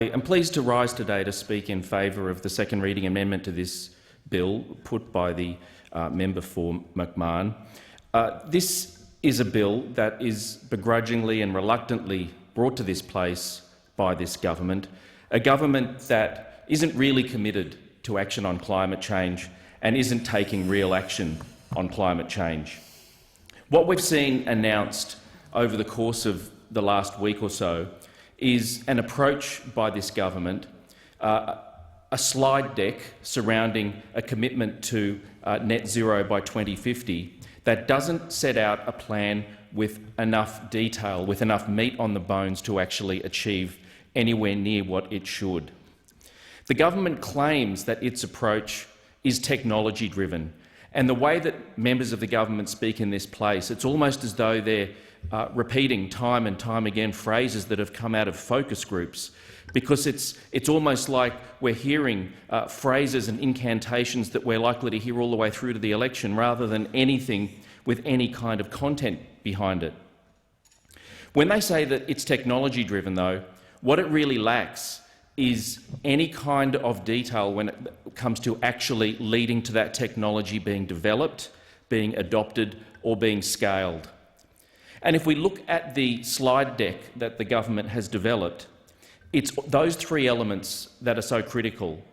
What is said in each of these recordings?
I'm pleased to rise today to speak in favour of the second reading amendment to this bill put by the member for McMahon. This is a bill that is begrudgingly and reluctantly brought to this place by this government, a government that isn't really committed to action on climate change and isn't taking real action on climate change. What we've seen announced over the course of the last week or so is an approach by this government, a slide deck surrounding a commitment to net zero by 2050 that doesn't set out a plan with enough detail, with enough meat on the bones to actually achieve anywhere near what it should. The government claims that its approach is technology-driven, and the way that members of the government speak in this place, it's almost as though they're repeating time and time again phrases that have come out of focus groups, because it's almost like we're hearing phrases and incantations that we're likely to hear all the way through to the election, rather than anything with any kind of content behind it. When they say that it's technology-driven, though, what it really lacks is any kind of detail when it comes to actually leading to that technology being developed, being adopted or being scaled. And if we look at the slide deck that the government has developed, it's those three elements that are so critical.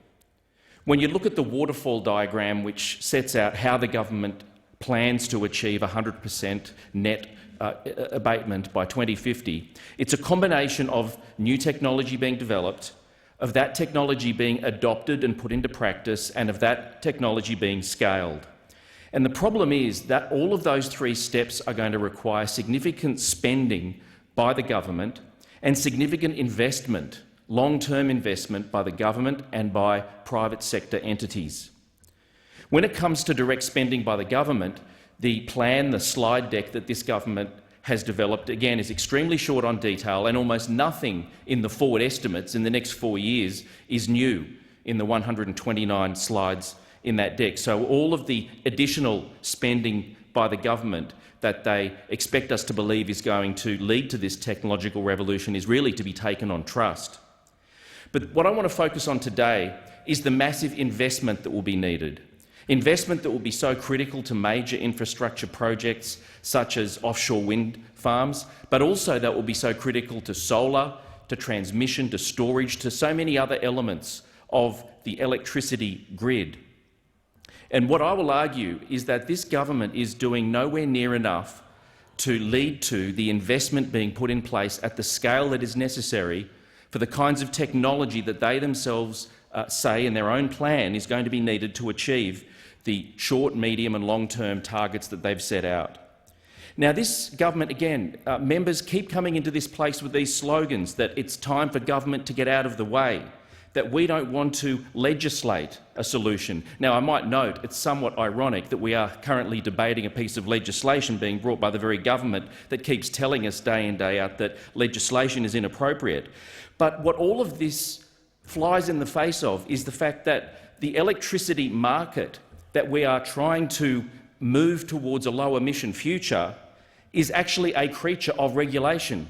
When you look at the waterfall diagram, which sets out how the government plans to achieve 100% net abatement by 2050, it's a combination of new technology being developed, of that technology being adopted and put into practice, and of that technology being scaled. And the problem is that all of those three steps are going to require significant spending by the government and significant investment, long-term investment by the government and by private sector entities. When it comes to direct spending by the government, the plan, the slide deck that this government has developed, again, is extremely short on detail, and almost nothing in the forward estimates in the next 4 years is new in the 129 slides in that deck. So all of the additional spending by the government that they expect us to believe is going to lead to this technological revolution is really to be taken on trust. But what I want to focus on today is the massive investment that will be needed. Investment that will be so critical to major infrastructure projects such as offshore wind farms, but also that will be so critical to solar, to transmission, to storage, to so many other elements of the electricity grid. And what I will argue is that this government is doing nowhere near enough to lead to the investment being put in place at the scale that is necessary for the kinds of technology that they themselves say in their own plan is going to be needed to achieve the short, medium and long-term targets that they've set out. Now, this government, again, members keep coming into this place with these slogans that it's time for government to get out of the way, that we don't want to legislate a solution. Now, I might note it's somewhat ironic that we are currently debating a piece of legislation being brought by the very government that keeps telling us day in, day out that legislation is inappropriate. But what all of this flies in the face of is the fact that the electricity market that we are trying to move towards a low-emission future is actually a creature of regulation.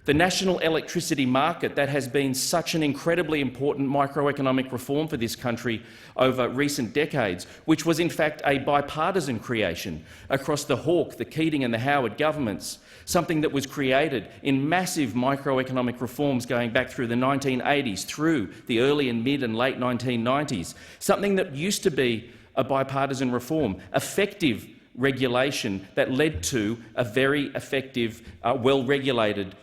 The national electricity market that has been such an incredibly important microeconomic reform for this country over recent decades, which was in fact a bipartisan creation across the Hawke, the Keating and the Howard governments, something that was created in massive microeconomic reforms going back through the 1980s, through the early and mid and late 1990s, something that used to be a bipartisan reform, effective regulation that led to a very effective, well-regulated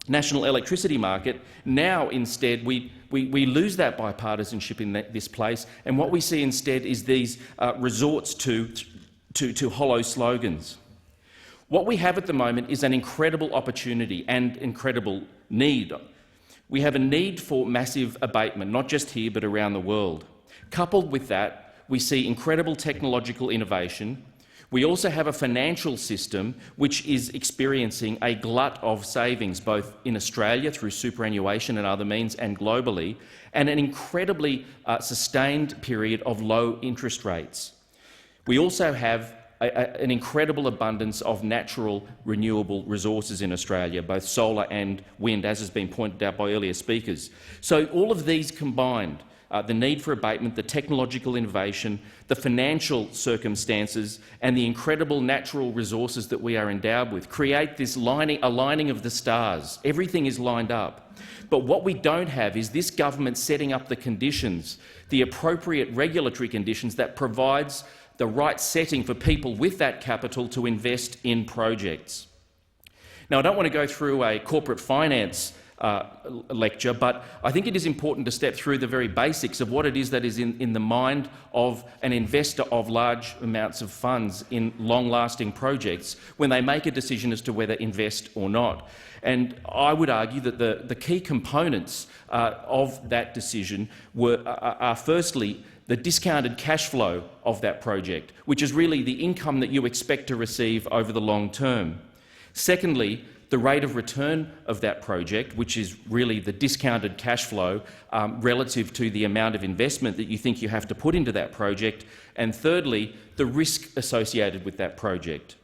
national electricity market. Now, instead, we lose that bipartisanship in this place, and what we see instead is these resorts to hollow slogans. What we have at the moment is an incredible opportunity and incredible need. We have a need for massive abatement, not just here but around the world. Coupled with that, we see incredible technological innovation. We also have a financial system which is experiencing a glut of savings, both in Australia through superannuation and other means and globally, and an incredibly sustained period of low interest rates. We also have an incredible abundance of natural renewable resources in Australia, both solar and wind, as has been pointed out by earlier speakers. So all of these combined, the need for abatement, the technological innovation, the financial circumstances and the incredible natural resources that we are endowed with create this aligning of the stars. Everything is lined up. But what we don't have is this government setting up the conditions, the appropriate regulatory conditions that provides the right setting for people with that capital to invest in projects. Now, I don't want to go through a corporate finance lecture, but I think it is important to step through the very basics of what it is that is in the mind of an investor of large amounts of funds in long-lasting projects when they make a decision as to whether invest or not. And I would argue that the key components of that decision are firstly the discounted cash flow of that project, which is really the income that you expect to receive over the long term. Secondly, the rate of return of that project, which is really the discounted cash flow relative to the amount of investment that you think you have to put into that project. And thirdly, the risk associated with that project.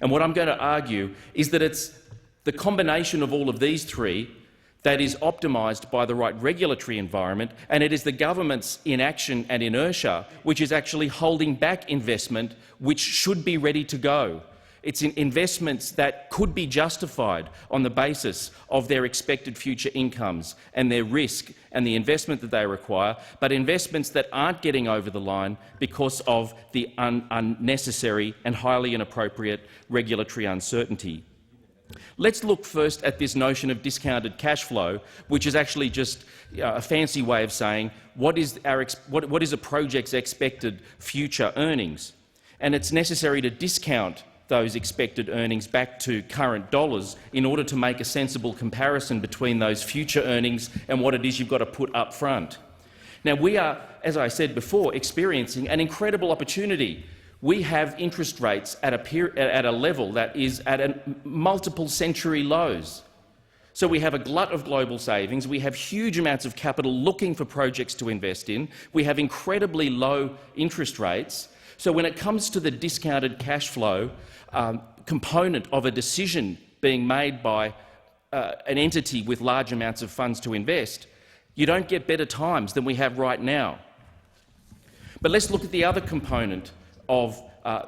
And what I'm going to argue is that it's the combination of all of these three that is optimised by the right regulatory environment, and it is the government's inaction and inertia which is actually holding back investment which should be ready to go. It's in investments that could be justified on the basis of their expected future incomes and their risk and the investment that they require, but investments that aren't getting over the line because of the unnecessary and highly inappropriate regulatory uncertainty. Let's look first at this notion of discounted cash flow, which is actually just a fancy way of saying what is a project's expected future earnings. And it's necessary to discount those expected earnings back to current dollars in order to make a sensible comparison between those future earnings and what it is you've got to put up front. Now, we are, as I said before, experiencing an incredible opportunity. We have interest rates at a level that is at multiple century lows. So we have a glut of global savings, we have huge amounts of capital looking for projects to invest in, we have incredibly low interest rates. So when it comes to the discounted cash flow component of a decision being made by an entity with large amounts of funds to invest, you don't get better times than we have right now. But let's look at the other component of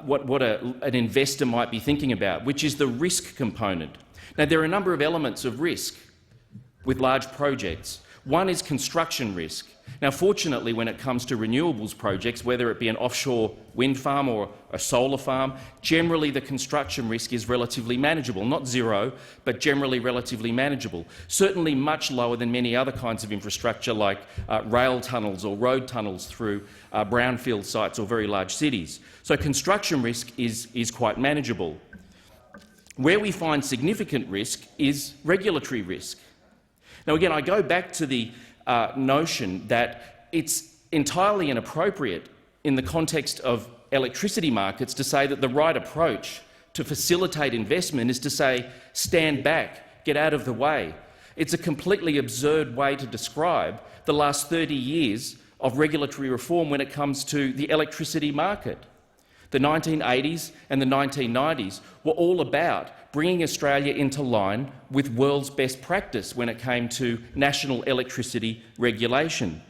what an investor might be thinking about, which is the risk component. Now, there are a number of elements of risk with large projects. One is construction risk. Now, fortunately, when it comes to renewables projects, whether it be an offshore wind farm or a solar farm, generally the construction risk is relatively manageable. Not zero, but generally relatively manageable. Certainly much lower than many other kinds of infrastructure like rail tunnels or road tunnels through brownfield sites or very large cities. So construction risk is quite manageable. Where we find significant risk is regulatory risk. Now, again, I go back to the notion that it's entirely inappropriate in the context of electricity markets to say that the right approach to facilitate investment is to say, stand back, get out of the way. It's a completely absurd way to describe the last 30 years of regulatory reform when it comes to the electricity market. The 1980s and the 1990s were all about bringing Australia into line with world's best practice when it came to national electricity regulation.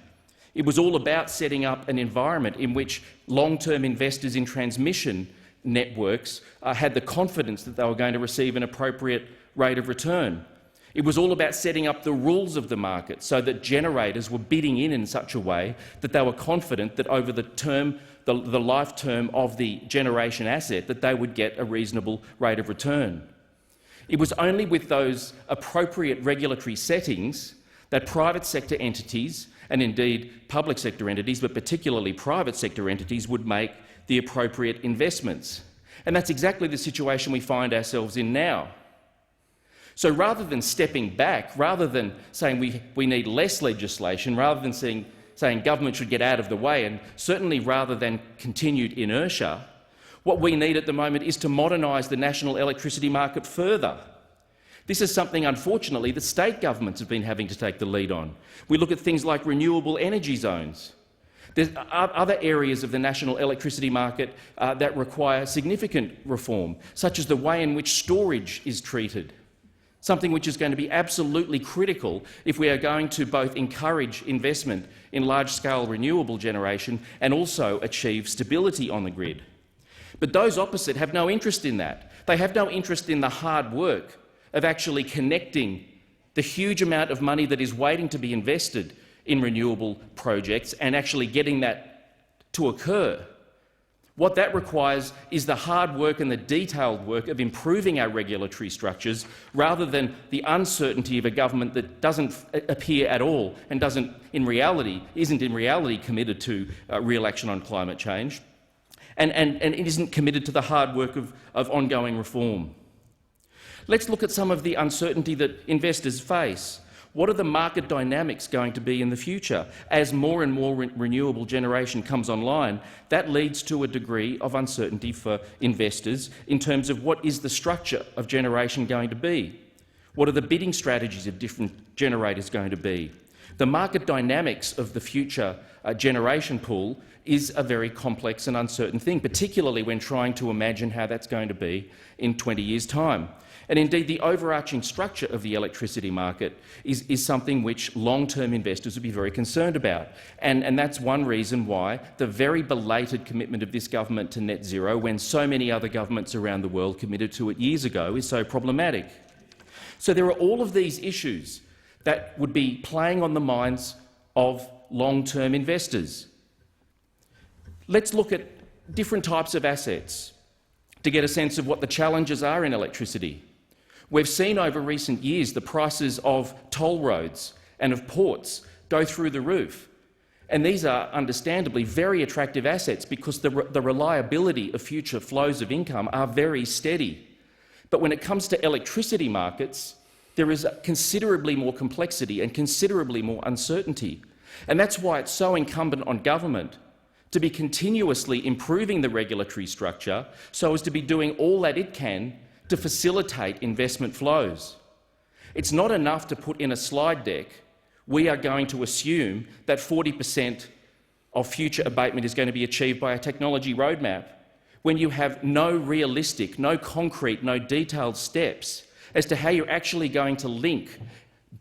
It was all about setting up an environment in which long-term investors in transmission networks had the confidence that they were going to receive an appropriate rate of return. It was all about setting up the rules of the market so that generators were bidding in such a way that they were confident that over the term, the life term of the generation asset, that they would get a reasonable rate of return. It was only with those appropriate regulatory settings that private sector entities, and indeed public sector entities, but particularly private sector entities, would make the appropriate investments. And that's exactly the situation we find ourselves in now. So rather than stepping back, rather than saying we need less legislation, rather than saying government should get out of the way, and certainly rather than continued inertia, what we need at the moment is to modernise the national electricity market further. This is something, unfortunately, that state governments have been having to take the lead on. We look at things like renewable energy zones. There's other areas of the national electricity market that require significant reform, such as the way in which storage is treated, something which is going to be absolutely critical if we are going to both encourage investment in large-scale renewable generation and also achieve stability on the grid. But those opposite have no interest in that. They have no interest in the hard work of actually connecting the huge amount of money that is waiting to be invested in renewable projects and actually getting that to occur. What that requires is the hard work and the detailed work of improving our regulatory structures rather than the uncertainty of a government that doesn't appear at all and isn't in reality committed to real action on climate change, and it isn't committed to the hard work of ongoing reform. Let's look at some of the uncertainty that investors face. What are the market dynamics going to be in the future? As more and more renewable generation comes online, that leads to a degree of uncertainty for investors in terms of what is the structure of generation going to be? What are the bidding strategies of different generators going to be? The market dynamics of the future generation pool is a very complex and uncertain thing, particularly when trying to imagine how that's going to be in 20 years' time. And indeed, the overarching structure of the electricity market is something which long-term investors would be very concerned about. And that's one reason why the very belated commitment of this government to net zero, when so many other governments around the world committed to it years ago, is so problematic. So there are all of these issues that would be playing on the minds of long-term investors. Let's look at different types of assets to get a sense of what the challenges are in electricity. We've seen over recent years the prices of toll roads and of ports go through the roof. And these are understandably very attractive assets because the reliability of future flows of income are very steady. But when it comes to electricity markets, there is considerably more complexity and considerably more uncertainty. And that's why it's so incumbent on government to be continuously improving the regulatory structure so as to be doing all that it can to facilitate investment flows. It's not enough to put in a slide deck, we are going to assume that 40% of future abatement is going to be achieved by a technology roadmap, when you have no realistic, no concrete, no detailed steps as to how you're actually going to link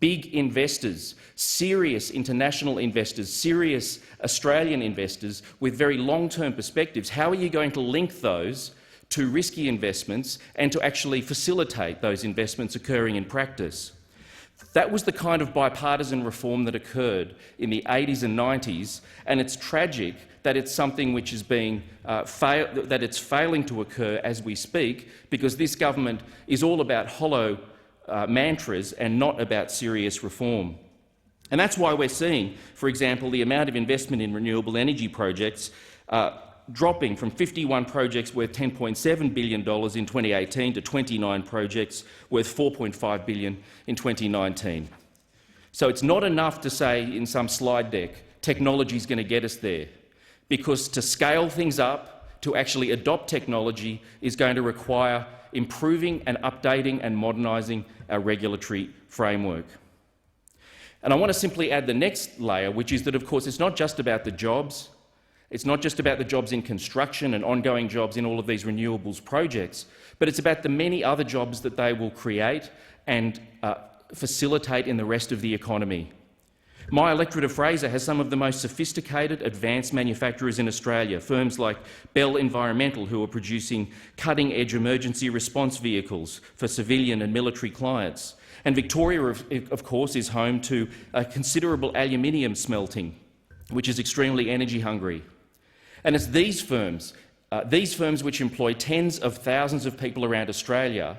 big investors, serious international investors, serious Australian investors with very long-term perspectives. How are you going to link those to risky investments and to actually facilitate those investments occurring in practice? That was the kind of bipartisan reform that occurred in the 80s and 90s, and it's tragic that it's something which is that it's failing to occur as we speak, because this government is all about hollow mantras and not about serious reform. And that's why we're seeing, for example, the amount of investment in renewable energy projects dropping from 51 projects worth $10.7 billion in 2018 to 29 projects worth $4.5 billion in 2019. So it's not enough to say in some slide deck, technology is going to get us there, because to scale things up, to actually adopt technology, is going to require improving and updating and modernising our regulatory framework. And I want to simply add the next layer, which is that, of course, it's not just about the jobs. It's not just about the jobs in construction and ongoing jobs in all of these renewables projects, but it's about the many other jobs that they will create and facilitate in the rest of the economy. My electorate of Fraser has some of the most sophisticated, advanced manufacturers in Australia, firms like Bell Environmental, who are producing cutting-edge emergency response vehicles for civilian and military clients. And Victoria, of course, is home to considerable aluminium smelting, which is extremely energy-hungry. And it's these firms which employ tens of thousands of people around Australia,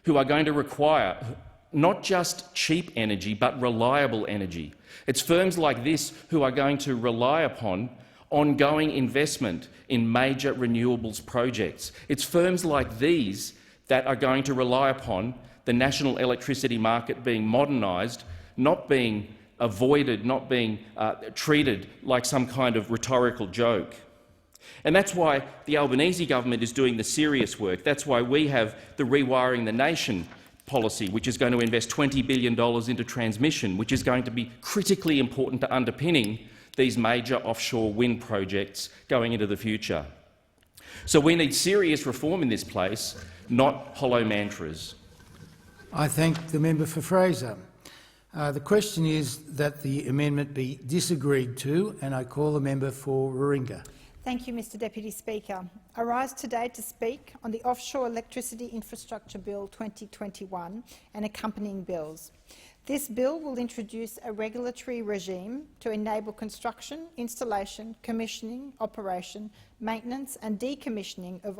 who are going to require not just cheap energy, but reliable energy. It's firms like this who are going to rely upon ongoing investment in major renewables projects. It's firms like these that are going to rely upon the national electricity market being modernised, not being avoided, not being treated like some kind of rhetorical joke. And that's why the Albanese government is doing the serious work. That's why we have the Rewiring the Nation policy, which is going to invest $20 billion into transmission, which is going to be critically important to underpinning these major offshore wind projects going into the future. So we need serious reform in this place, not hollow mantras. I thank the member for Fraser. The question is that the amendment be disagreed to, and I call the member for Warringah. Thank you, Mr Deputy Speaker. I rise today to speak on the Offshore Electricity Infrastructure Bill 2021 and accompanying bills. This bill will introduce a regulatory regime to enable construction, installation, commissioning, operation, maintenance and decommissioning of